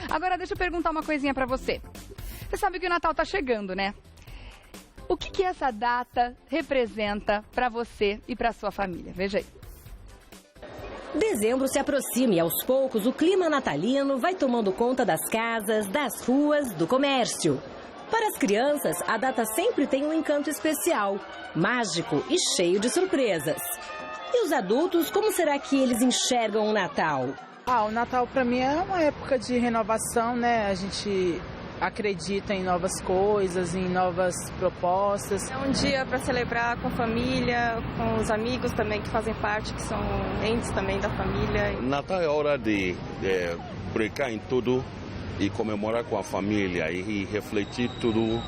Agora deixa eu perguntar uma coisinha pra você. Você sabe que o Natal tá chegando, né? O que essa data representa pra você e pra sua família? Veja aí. Dezembro se aproxima e aos poucos o clima natalino vai tomando conta das casas, das ruas, do comércio. Para as crianças, a data sempre tem um encanto especial, mágico e cheio de surpresas. E os adultos, como será que eles enxergam o Natal? O Natal para mim é uma época de renovação, né? A gente acredita em novas coisas, em novas propostas. É um dia para celebrar com a família, com os amigos também que fazem parte, que são entes também da família. Natal é hora de brincar em tudo e comemorar com a família e refletir tudo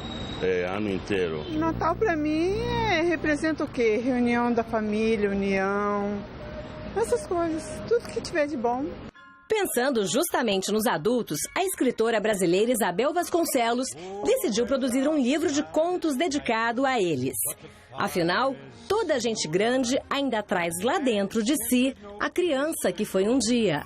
ano inteiro. Natal para mim representa o quê? Reunião da família, união, essas coisas, tudo que tiver de bom. Pensando justamente nos adultos, a escritora brasileira Isabel Vasconcelos decidiu produzir um livro de contos dedicado a eles. Afinal, toda gente grande ainda traz lá dentro de si a criança que foi um dia.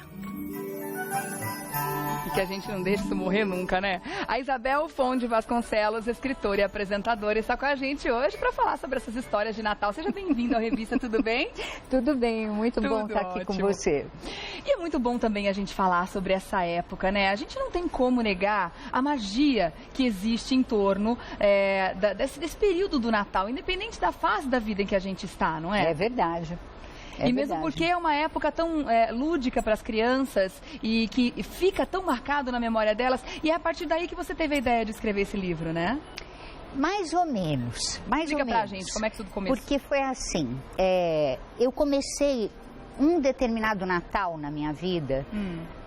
Que a gente não deixa isso morrer nunca, né? A Isabel Fonde Vasconcelos, escritora e apresentadora, está com a gente hoje para falar sobre essas histórias de Natal. Seja bem-vindo à revista, tudo bem? Tudo bem, muito bom estar aqui com você. E é muito bom também a gente falar sobre essa época, né? A gente não tem como negar a magia que existe em torno desse período do Natal, independente da fase da vida em que a gente está, não é? É verdade. E mesmo porque é uma época tão lúdica para as crianças e que fica tão marcado na memória delas. E é a partir daí que você teve a ideia de escrever esse livro, né? Mais ou menos. Explica pra gente como é que tudo começou. Porque foi assim, eu comecei um determinado Natal na minha vida,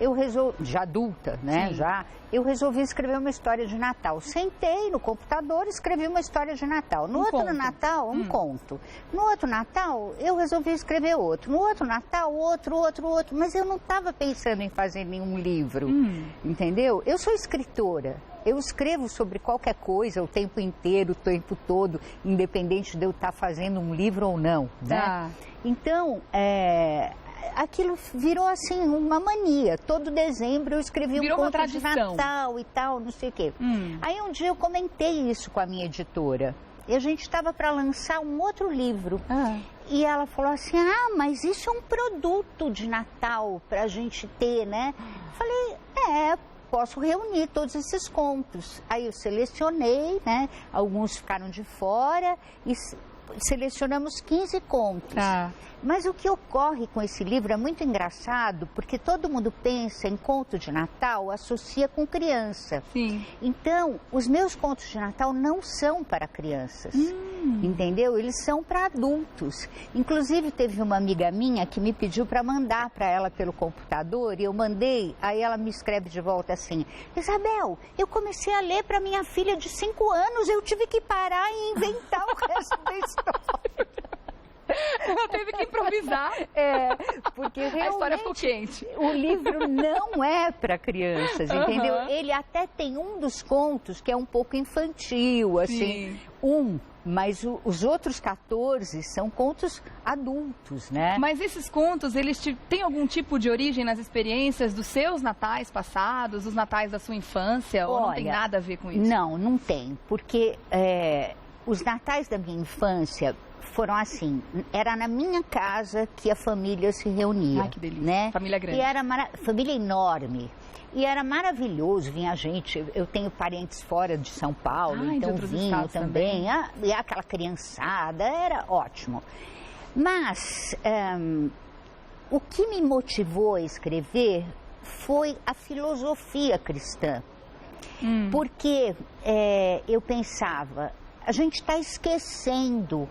eu resolvi, já adulta, né? Eu resolvi escrever uma história de Natal. Sentei no computador e escrevi uma história de Natal. No outro Natal, um conto. No outro Natal, eu resolvi escrever outro. No outro Natal, outro. Mas eu não estava pensando em fazer nenhum livro, entendeu? Eu sou escritora. Eu escrevo sobre qualquer coisa o tempo inteiro, o tempo todo, independente de eu estar fazendo um livro ou não, né? Então, aquilo virou assim uma mania. Todo dezembro eu escrevi um conto de Natal e tal, não sei o quê. Aí um dia eu comentei isso com a minha editora. E a gente estava para lançar um outro livro. E ela falou assim, mas isso é um produto de Natal para a gente ter, né? Falei, posso reunir todos esses contos. Aí eu selecionei, né? Alguns ficaram de fora e selecionamos 15 contos. Mas o que ocorre com esse livro é muito engraçado, porque todo mundo pensa em conto de Natal, associa com criança. Sim. Então, os meus contos de Natal não são para crianças, entendeu? Eles são para adultos. Inclusive, teve uma amiga minha que me pediu para mandar para ela pelo computador, e eu mandei, aí ela me escreve de volta assim, Isabel, eu comecei a ler para minha filha de 5 anos, eu tive que parar e inventar o resto da história. Ela teve que improvisar. Porque realmente a história ficou quente. O livro não é para crianças, entendeu? Ele até tem um dos contos que é um pouco infantil, assim. Mas os outros 14 são contos adultos, né? Mas esses contos, eles têm algum tipo de origem nas experiências dos seus natais passados, dos natais da sua infância? Ou não tem nada a ver com isso? Não tem. Porque os natais da minha infância foram assim, era na minha casa que a família se reunia. Ai, que delícia, né? Família grande. E era família enorme. E era maravilhoso, vinha gente, eu tenho parentes fora de São Paulo, então vinham também. E aquela criançada, era ótimo. Mas o que me motivou a escrever foi a filosofia cristã. Porque eu pensava, a gente está esquecendo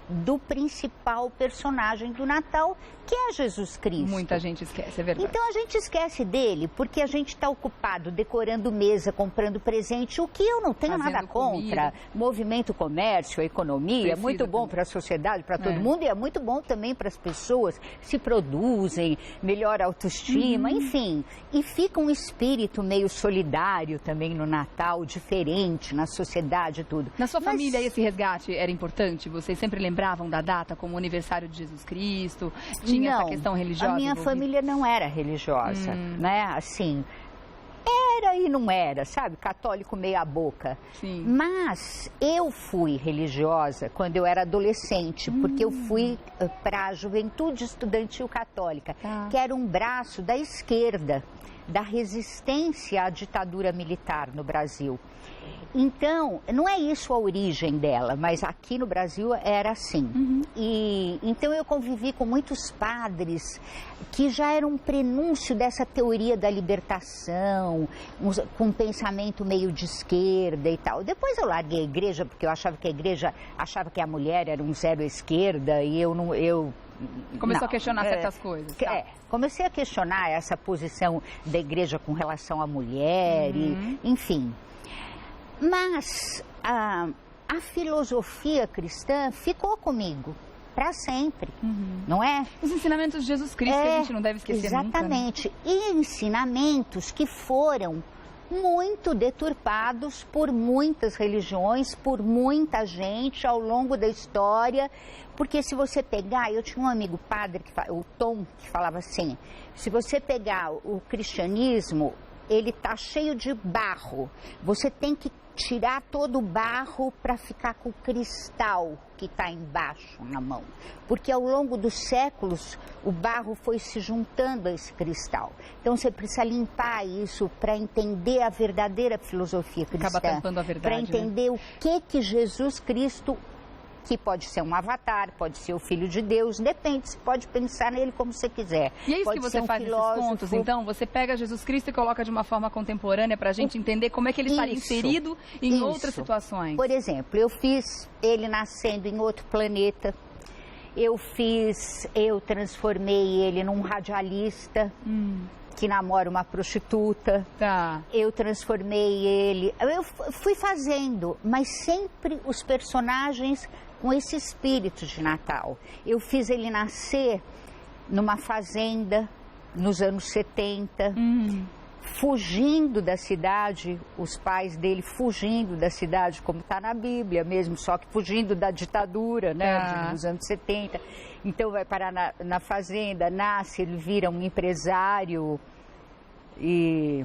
do principal personagem do Natal, que é Jesus Cristo. Muita gente esquece, é verdade. Então a gente esquece dele porque a gente está ocupado decorando mesa, comprando presente, o que eu não tenho nada contra. Movimento comércio, economia, é muito bom para a sociedade, para todo mundo, e é muito bom também para as pessoas se produzem, melhora a autoestima, enfim. E fica um espírito meio solidário também no Natal, diferente na sociedade e tudo. Na sua família esse resgate era importante? Vocês sempre lembravam da data como o aniversário de Jesus Cristo? Tinha essa questão religiosa a minha envolvida? família não era religiosa, né? Assim, aí não era, sabe? Católico meia boca. Sim. Mas eu fui religiosa quando eu era adolescente, porque eu fui para a Juventude Estudantil Católica, que era um braço da esquerda, da resistência à ditadura militar no Brasil. Então, não é isso a origem dela, mas aqui no Brasil era assim. E então eu convivi com muitos padres que já eram um prenúncio dessa teoria da libertação, com um pensamento meio de esquerda e tal. Depois eu larguei a igreja, porque eu achava que a igreja achava que a mulher era um zero esquerda e eu não... Começou a questionar certas coisas. Tá? Comecei a questionar essa posição da igreja com relação à mulher, enfim. Mas a filosofia cristã ficou comigo para sempre, não é? Os ensinamentos de Jesus Cristo que a gente não deve esquecer exatamente. nunca. Exatamente. E ensinamentos que foram muito deturpados por muitas religiões, por muita gente ao longo da história. Porque se você pegar, eu tinha um amigo padre, o Tom, que falava assim, se você pegar o cristianismo, ele está cheio de barro, você tem que tirar todo o barro para ficar com o cristal que está embaixo na mão. Porque ao longo dos séculos, o barro foi se juntando a esse cristal. Então você precisa limpar isso para entender a verdadeira filosofia cristã. Acaba tampando a verdade, para entender o que Jesus Cristo, que pode ser um avatar, pode ser o Filho de Deus, depende, você pode pensar nele como você quiser. E é isso pode que você faz nesses contos, então? Você pega Jesus Cristo e coloca de uma forma contemporânea para a gente entender como é que ele estaria inserido em outras situações. Por exemplo, eu fiz ele nascendo em outro planeta, eu transformei ele num radialista, que namora uma prostituta. Tá. Eu transformei ele... Eu fui fazendo, mas sempre os personagens com esse espírito de Natal. Eu fiz ele nascer numa fazenda nos anos 70, fugindo da cidade, os pais dele fugindo da cidade, como está na Bíblia mesmo, só que fugindo da ditadura, né, dos anos 70. Então vai parar na fazenda, nasce, ele vira um empresário e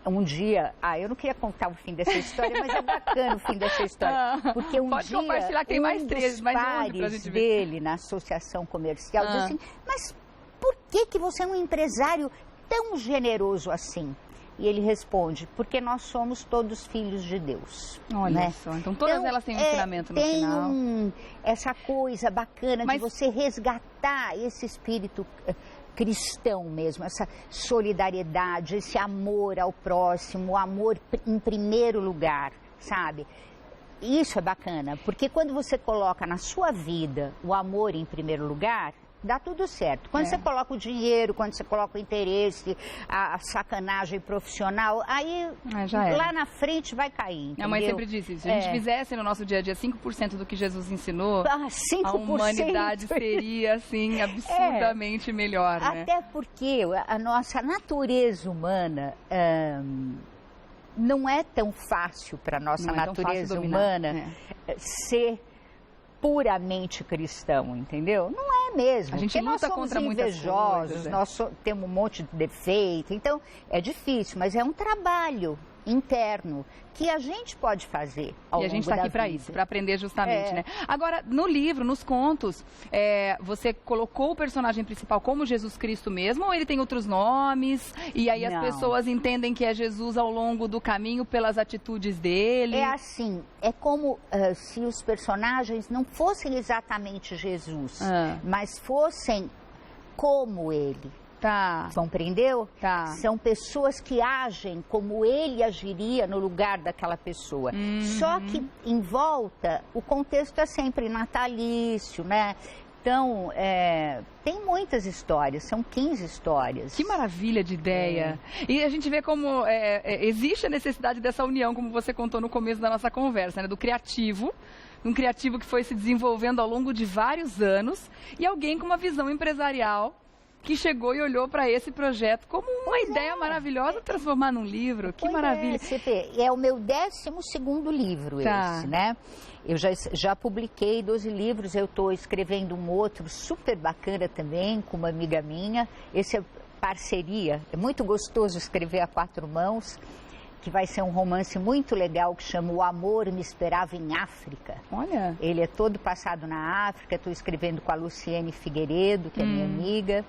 um dia... eu não queria contar o fim dessa história, mas é bacana o fim dessa história. Porque pode dia, compartilhar que tem mais três, mais pares pra gente ver. dele na associação comercial disse assim, mas por que você é um empresário tão generoso assim? E ele responde, porque nós somos todos filhos de Deus. Olha né? só, então todas elas têm um ensinamento no final. Tem essa coisa bacana de você resgatar esse espírito cristão mesmo, essa solidariedade, esse amor ao próximo, o amor em primeiro lugar, sabe? Isso é bacana, porque quando você coloca na sua vida o amor em primeiro lugar, dá tudo certo. Quando você coloca o dinheiro, quando você coloca o interesse, a sacanagem profissional, aí lá na frente vai cair, entendeu? Minha mãe sempre disse, se a gente fizesse no nosso dia a dia 5% do que Jesus ensinou, 5%, a humanidade seria, assim, absurdamente melhor, né? Até porque a nossa natureza humana... não é tão fácil para a nossa natureza humana ser puramente cristão, entendeu? Não é mesmo. A gente luta contra muitas coisas, nós temos um monte de defeito, então é difícil, mas é um trabalho interno que a gente pode fazer ao longo da vida. E a gente está aqui para isso, para aprender justamente, né? Agora, no livro, nos contos, você colocou o personagem principal como Jesus Cristo mesmo, ou ele tem outros nomes? E aí as pessoas entendem que é Jesus ao longo do caminho pelas atitudes dele? É assim, é como se os personagens não fossem exatamente Jesus, mas fossem como ele. Tá. Compreendeu? Tá. São pessoas que agem como ele agiria no lugar daquela pessoa. Só que em volta, o contexto é sempre natalício, né? Então, tem muitas histórias, são 15 histórias. Que maravilha de ideia! E a gente vê como existe a necessidade dessa união, como você contou no começo da nossa conversa, né? Do criativo, um criativo que foi se desenvolvendo ao longo de vários anos, e alguém com uma visão empresarial que chegou e olhou para esse projeto como uma ideia maravilhosa, transformar num livro. Que maravilha! É o meu 12º livro esse, né? Eu já publiquei 12 livros, eu estou escrevendo um outro super bacana também, com uma amiga minha. Esse é parceria. É muito gostoso escrever a 4 mãos, que vai ser um romance muito legal que chama O Amor Me Esperava em África. Olha. Ele é todo passado na África, estou escrevendo com a Luciene Figueiredo, que é minha amiga.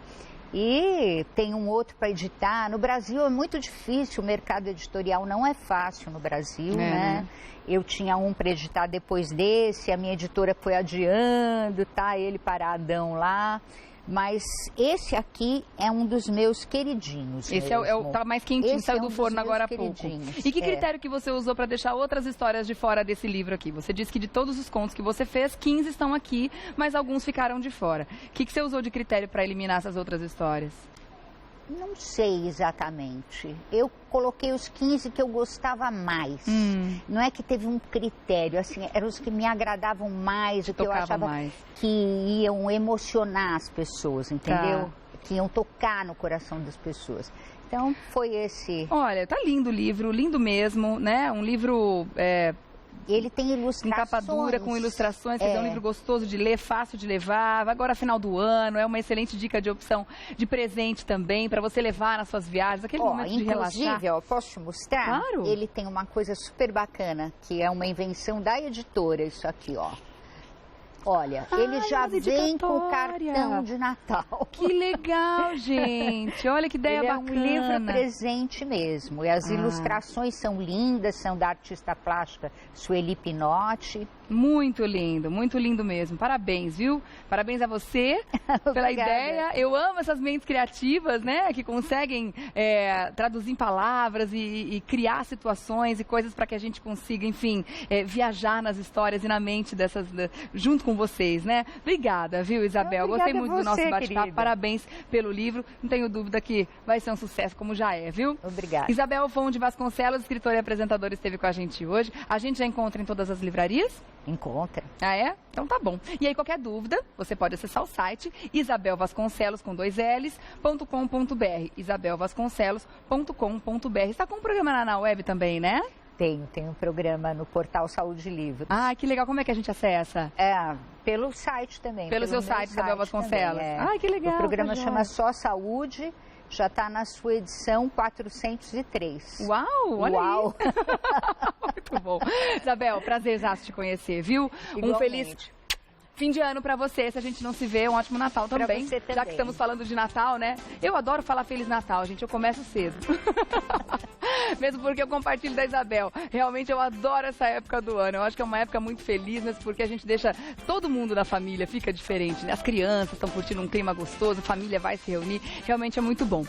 E tem um outro para editar. No Brasil é muito difícil, o mercado editorial não é fácil no Brasil, né? Eu tinha um para editar depois desse, a minha editora foi adiando, tá ele paradão lá. Mas esse aqui é um dos meus queridinhos. Esse tá mais quentinho, saiu do forno agora há pouco. E que critério que você usou para deixar outras histórias de fora desse livro aqui? Você disse que de todos os contos que você fez, 15 estão aqui, mas alguns ficaram de fora. O que você usou de critério para eliminar essas outras histórias? Não sei exatamente. Eu coloquei os 15 que eu gostava mais. Não é que teve um critério, assim, eram os que me agradavam mais, o que eu achava que iam emocionar as pessoas, entendeu? Que iam tocar no coração das pessoas. Então, foi esse... Olha, tá lindo o livro, lindo mesmo, né? Um livro... Ele tem ilustrações. Em capa dura, com ilustrações, é um livro gostoso de ler, fácil de levar. Agora, final do ano, é uma excelente dica de opção de presente também, para você levar nas suas viagens, aquele momento de relaxar. Inclusive, posso te mostrar? Claro. Ele tem uma coisa super bacana, que é uma invenção da editora, isso aqui, ó. Olha, ele já vem com o cartão de Natal. Que legal, gente. Olha que ideia bacana. É um livro presente mesmo. E as ilustrações são lindas, são da artista plástica Sueli Pinotti. Muito lindo mesmo. Parabéns, viu? Parabéns a você pela ideia. Eu amo essas mentes criativas, né? Que conseguem traduzir em palavras e criar situações e coisas para que a gente consiga, enfim, viajar nas histórias e na mente dessas, junto com vocês, né? Obrigada, viu, Isabel? Gostei muito do nosso bate-papo. Parabéns pelo livro. Não tenho dúvida que vai ser um sucesso, como já é, viu? Obrigada. Isabel Fon de Vasconcelos, escritora e apresentadora, esteve com a gente hoje. A gente já encontra em todas as livrarias? Encontra. Ah, é? Então tá bom. E aí, qualquer dúvida, você pode acessar o site isabelvasconcelos, com 2 L's.com.br, isabelvasconcelos.com.br. Está com um programa na web também, né? Tenho um programa no portal Saúde Livros. Ah, que legal. Como é que a gente acessa? Pelo site também. Pelo seu site, Isabel Vasconcelos. Ah, que legal. O programa chama Só Saúde, já está na sua edição 403. Uau, olha aí. Muito bom. Isabel, prazer te conhecer, viu? Igualmente. Um feliz fim de ano pra você, se a gente não se vê, um ótimo Natal também. Pra você também. Já que estamos falando de Natal, né? Eu adoro falar Feliz Natal, gente, eu começo cedo. Mesmo porque eu compartilho da Isabel. Realmente eu adoro essa época do ano. Eu acho que é uma época muito feliz, mas porque a gente deixa todo mundo da família, fica diferente, né? As crianças estão curtindo um clima gostoso, a família vai se reunir. Realmente é muito bom.